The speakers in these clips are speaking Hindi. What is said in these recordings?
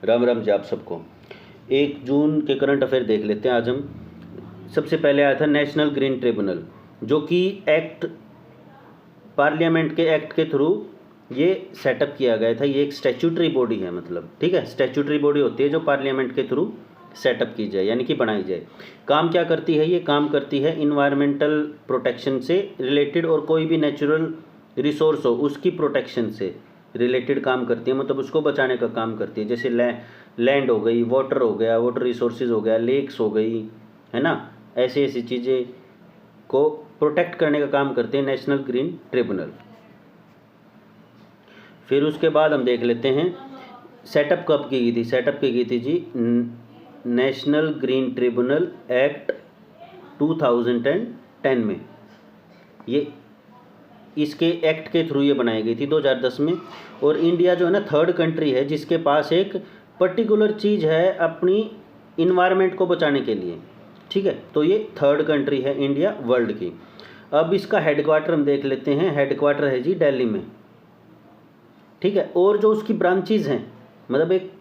राम राम जी आप सबको। 1 जून के करंट अफेयर देख लेते हैं आज हम। सबसे पहले आया था नेशनल ग्रीन ट्रिब्यूनल, जो कि एक्ट पार्लियामेंट के एक्ट के थ्रू ये सेटअप किया गया था। ये एक स्टैट्यूटरी बॉडी है, मतलब ठीक है, स्टैट्यूटरी बॉडी होती है जो पार्लियामेंट के थ्रू सेटअप की जाए, यानी कि बनाई जाए। काम क्या करती है? ये काम करती है इन्वायरमेंटल प्रोटेक्शन से रिलेटेड, और कोई भी नेचुरल रिसोर्स हो उसकी प्रोटेक्शन से रिलेटेड काम करती है, मतलब उसको बचाने का काम करती है। जैसे लैंड हो गई, वाटर हो गया, वाटर रिसोर्सेज हो गया, लेक्स हो गई, है ना, ऐसी ऐसी चीज़ें को प्रोटेक्ट करने का काम करते हैं नेशनल ग्रीन ट्रिब्यूनल। फिर उसके बाद हम देख लेते हैं सेटअप कब की गई थी। सेटअप की गई थी जी नेशनल ग्रीन ट्रिब्यूनल एक्ट 2010 में। ये इसके एक्ट के थ्रू ये बनाई गई थी 2010 में। और इंडिया जो है ना, थर्ड कंट्री है जिसके पास एक पर्टिकुलर चीज़ है अपनी इन्वायरमेंट को बचाने के लिए, ठीक है। तो ये थर्ड कंट्री है इंडिया वर्ल्ड की। अब इसका हेडक्वार्टर हम देख लेते हैं। हेडक्वार्टर है जी दिल्ली में, ठीक है। और जो उसकी ब्रांचेज हैं, मतलब एक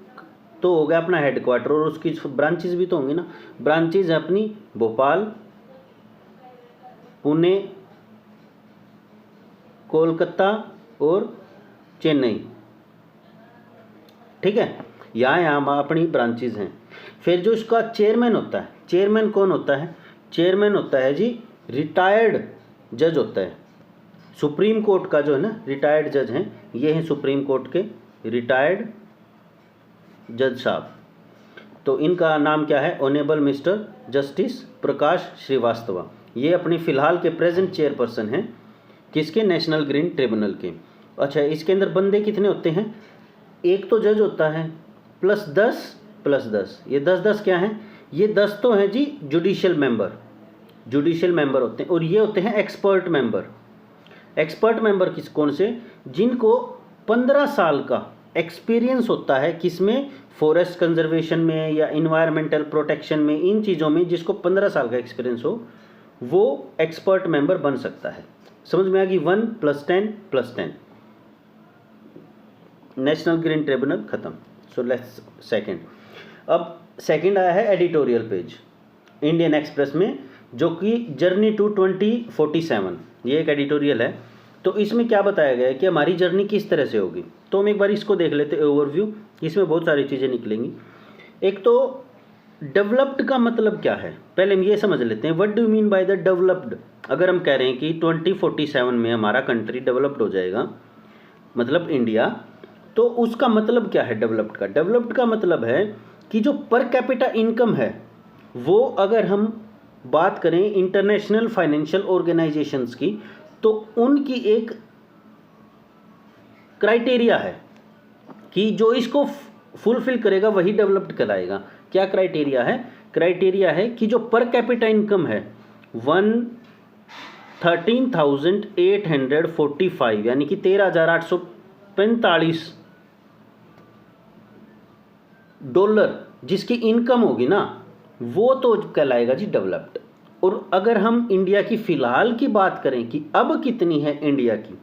तो हो गया अपना हेडक्वार्टर, और उसकी ब्रांचेज भी तो होंगी ना। ब्रांचेज है अपनी भोपाल, पुणे, कोलकाता और चेन्नई, ठीक है। यहाँ अपनी ब्रांचेज हैं। फिर जो इसका चेयरमैन होता है, चेयरमैन कौन होता है? चेयरमैन होता है जी रिटायर्ड जज होता है। सुप्रीम कोर्ट का जो है ना रिटायर्ड जज हैं, ये हैं सुप्रीम कोर्ट के रिटायर्ड जज साहब। तो इनका नाम क्या है? ऑनरेबल मिस्टर जस्टिस प्रकाश श्रीवास्तव। ये अपनी फ़िलहाल के प्रेजेंट चेयरपर्सन हैं किसके? नेशनल ग्रीन ट्रिब्यूनल के। अच्छा, इसके अंदर बंदे कितने होते हैं? एक तो जज होता है +10 ये 10 क्या हैं? ये 10 तो हैं जी जुडिशियल मेंबर होते हैं। और ये होते हैं एक्सपर्ट मेंबर कौन से? जिनको 15 साल का एक्सपीरियंस होता है किसमें? फॉरेस्ट कंजर्वेशन में या इन्वायरमेंटल प्रोटेक्शन में, इन चीज़ों में जिसको 15 साल का एक्सपीरियंस हो वो एक्सपर्ट मेंबर बन सकता है। समझ में आ गई? 1 + 10 + 10। नेशनल ग्रीन ट्रिब्यूनल खत्म। So let's second. अब सेकंड आया है एडिटोरियल पेज इंडियन एक्सप्रेस में, जो कि जर्नी टू 2047, ये एक एडिटोरियल है। तो इसमें क्या बताया गया है कि हमारी जर्नी किस तरह से होगी। तो हम एक बार इसको देख लेते हैं, ओवरव्यू। इसमें बहुत सारी चीज़ें निकलेंगी। एक तो डेवलप्ड का मतलब क्या है, पहले हम ये समझ लेते हैं। What do you mean by the developed? अगर हम कह रहे हैं कि 2047 में हमारा कंट्री डेवलप्ड हो जाएगा, मतलब इंडिया, तो उसका मतलब क्या है डेवलप्ड का? डेवलप्ड का मतलब है कि जो पर कैपिटा इनकम है वो, अगर हम बात करें इंटरनेशनल फाइनेंशियल ऑर्गेनाइजेशंस की, तो उनकी एक क्राइटेरिया है कि जो इसको फुलफिल करेगा वही डेवलप्ड कहलाएगा। क्या क्राइटेरिया है? क्राइटेरिया है कि जो पर कैपिटा इनकम है 13,845, यानी कि 13,845 डॉलर जिसकी इनकम होगी ना, वो तो कहलाएगा जी डेवलप्ड। और अगर हम इंडिया की फ़िलहाल की बात करें कि अब कितनी है इंडिया की,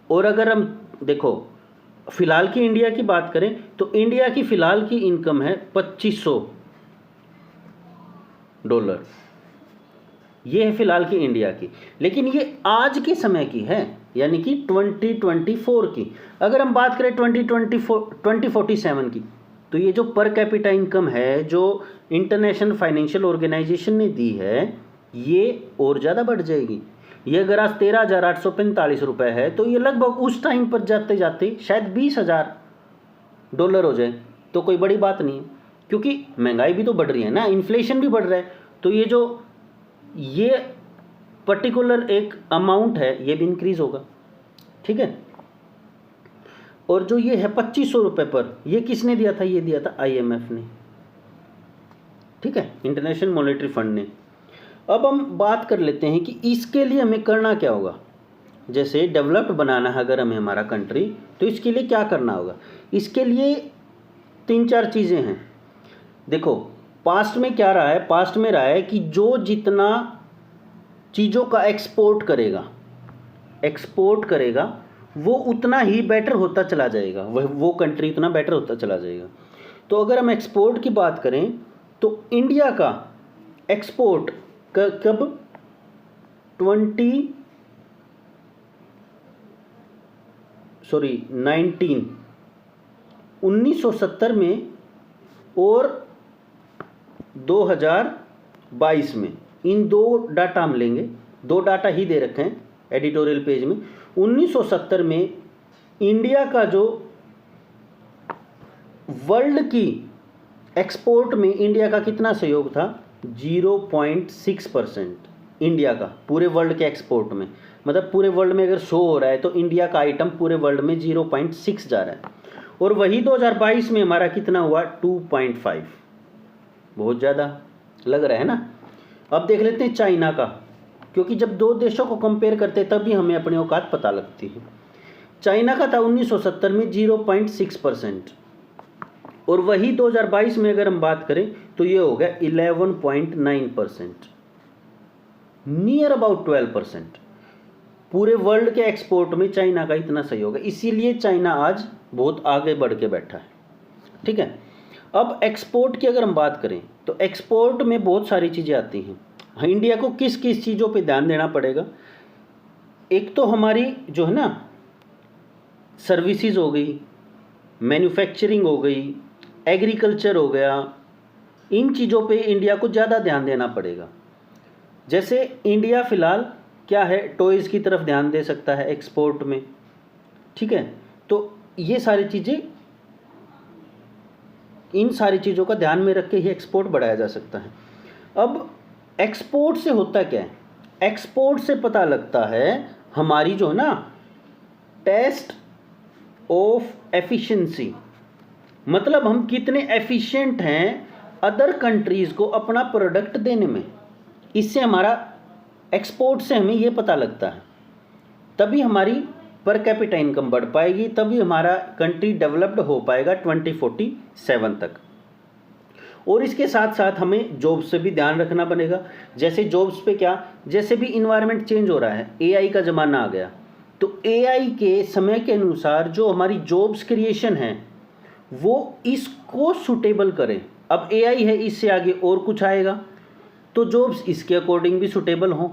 और अगर हम देखो फ़िलहाल की इंडिया की बात करें, तो इंडिया की फ़िलहाल की इनकम है $2500। ये है फ़िलहाल की इंडिया की, लेकिन ये आज के समय की है, यानी कि 2024 की। अगर हम बात करें 2047 की, तो ये जो पर कैपिटा इनकम है जो इंटरनेशनल फाइनेंशियल ऑर्गेनाइजेशन ने दी है, ये और ज़्यादा बढ़ जाएगी। ये अगर आज 13,845 रुपये है, तो ये लगभग उस टाइम पर जाते जाते शायद $20,000 हो जाए। तो कोई बड़ी बात नहीं है, क्योंकि महंगाई भी तो बढ़ रही है ना, इन्फ्लेशन भी बढ़ रहा है। तो ये पर्टिकुलर एक अमाउंट है, ये भी इंक्रीज़ होगा, ठीक है। और जो ये है 2500 रुपये पर, ये किसने दिया था? ये दिया था IMF ने, ठीक है, इंटरनेशनल मॉनेटरी फंड ने। अब हम बात कर लेते हैं कि इसके लिए हमें करना क्या होगा। जैसे डेवलप्ड बनाना है अगर हमें हमारा कंट्री, तो इसके लिए क्या करना होगा? इसके लिए 3-4 चीज़ें हैं। देखो पास्ट में क्या रहा है? पास्ट में रहा है कि जो जितना चीज़ों का एक्सपोर्ट करेगा वो उतना ही बेटर होता चला जाएगा, वो कंट्री उतना बेटर होता चला जाएगा। तो अगर हम एक्सपोर्ट की बात करें तो इंडिया का एक्सपोर्ट कब 1970 में और 2022 में, इन दो डाटा हम लेंगे, दो डाटा ही दे रखे हैं एडिटोरियल पेज में। 1970 में इंडिया का जो वर्ल्ड की एक्सपोर्ट में इंडिया का कितना सहयोग था, 0.6% इंडिया का पूरे वर्ल्ड के एक्सपोर्ट में। मतलब पूरे वर्ल्ड में अगर शो हो रहा है तो इंडिया का आइटम पूरे वर्ल्ड में 0.6 जा रहा है। और वही 2022 में हमारा कितना हुआ, 2.5। बहुत ज़्यादा लग रहा है ना। अब देख लेते हैं चाइना का, क्योंकि जब दो देशों को कंपेयर करते हैं तभी हमें अपनी औकात पता लगती है। चाइना का था 1970 में 0.6%, और वही 2022 में अगर हम बात करें तो ये हो गया 11.9%, नियर अबाउट 12%। पूरे वर्ल्ड के एक्सपोर्ट में चाइना का इतना सहयोग है, इसीलिए चाइना आज बहुत आगे बढ़ के बैठा है। ठीक है, अब एक्सपोर्ट की अगर हम बात करें तो एक्सपोर्ट में बहुत सारी चीज़ें आती हैं। इंडिया को किस किस चीज़ों पे ध्यान देना पड़ेगा, एक तो हमारी जो है ना सर्विसेज हो गई, मैन्युफैक्चरिंग हो गई, एग्रीकल्चर हो गया, इन चीज़ों पे इंडिया को ज़्यादा ध्यान देना पड़ेगा। जैसे इंडिया फ़िलहाल क्या है, टॉयज़ की तरफ ध्यान दे सकता है एक्सपोर्ट में। ठीक है, तो ये सारी चीज़ें, इन सारी चीज़ों का ध्यान में रख के ही एक्सपोर्ट बढ़ाया जा सकता है। अब एक्सपोर्ट से होता क्या है, एक्सपोर्ट से पता लगता है हमारी जो है ना टेस्ट ऑफ एफिशिएंसी, मतलब हम कितने एफिशिएंट हैं अदर कंट्रीज़ को अपना प्रोडक्ट देने में। इससे हमारा एक्सपोर्ट से हमें ये पता लगता है, तभी हमारी पर कैपिटा इनकम बढ़ पाएगी, तभी हमारा कंट्री डेवलप्ड हो पाएगा 2047 तक। और इसके साथ साथ हमें जॉब्स से भी ध्यान रखना बनेगा। जैसे जॉब्स पे क्या, जैसे भी इन्वायरमेंट चेंज हो रहा है, एआई का ज़माना आ गया, तो एआई के समय के अनुसार जो हमारी जॉब्स क्रिएशन है वो इसको सूटेबल करें। अब एआई है, इससे आगे और कुछ आएगा, तो जॉब्स इसके अकॉर्डिंग भी सूटेबल हों।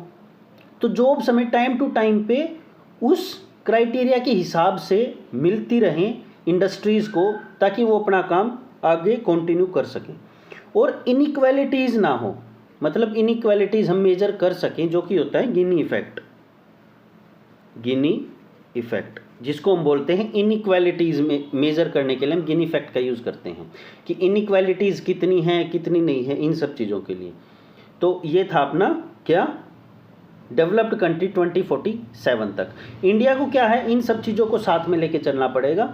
तो जॉब्स हमें टाइम टू टाइम पे उस क्राइटेरिया के हिसाब से मिलती रहें इंडस्ट्रीज़ को, ताकि वो अपना काम आगे कंटिन्यू कर सकें और इनइक्वालिटीज़ ना हो। मतलब इनइक्वालिटीज़ हम मेजर कर सकें, जो कि होता है गिनी इफेक्ट। गिनी इफेक्ट जिसको हम बोलते हैं इनइक्वालिटीज़ में मेज़र करने के लिए हम गिनी इफेक्ट का यूज़ करते हैं कि इनइक्वालिटीज़ कितनी हैं कितनी नहीं है, इन सब चीज़ों के लिए। तो ये था अपना क्या, डेवलप्ड कंट्री 2047 तक। इंडिया को क्या है, इन सब चीज़ों को साथ में लेके चलना पड़ेगा।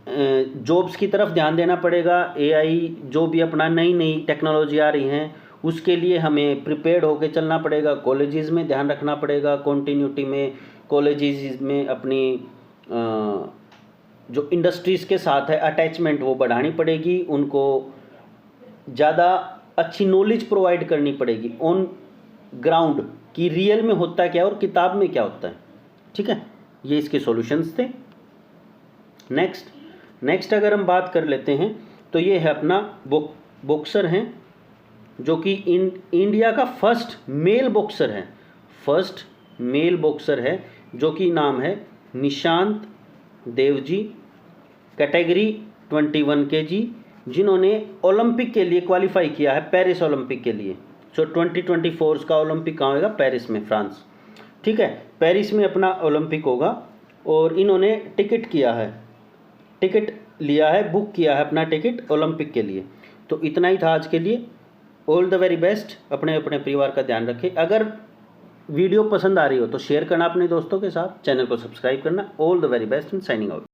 जॉब्स की तरफ ध्यान देना पड़ेगा, एआई जो भी अपना नई नई टेक्नोलॉजी आ रही हैं उसके लिए हमें प्रिपेयर्ड होकर चलना पड़ेगा। कॉलेजेस में ध्यान रखना पड़ेगा, कॉन्टीन्यूटी में कॉलेजेस में अपनी जो इंडस्ट्रीज़ के साथ है अटैचमेंट वो बढ़ानी पड़ेगी, उनको ज़्यादा अच्छी नॉलेज प्रोवाइड करनी पड़ेगी ऑन ग्राउंड कि रियल में होता क्या है और किताब में क्या होता है। ठीक है, ये इसके सॉल्यूशंस थे। नेक्स्ट अगर हम बात कर लेते हैं तो ये है अपना बॉक्सर हैं, जो कि इंडिया का फर्स्ट मेल बॉक्सर है, जो कि नाम है निशांत देवजी, कैटेगरी 21 kg, जिन्होंने ओलंपिक के लिए क्वालिफाई किया है, पेरिस ओलंपिक के लिए। सो 2024 का ओलंपिक कहाँ होगा, पेरिस में, फ्रांस। ठीक है, पेरिस में अपना ओलंपिक होगा और इन्होंने टिकट लिया है, बुक किया है अपना टिकट ओलंपिक के लिए। तो इतना ही था आज के लिए। ऑल द वेरी बेस्ट, अपने अपने परिवार का ध्यान रखें। अगर वीडियो पसंद आ रही हो तो शेयर करना अपने दोस्तों के साथ, चैनल को सब्सक्राइब करना। All the very best and signing out.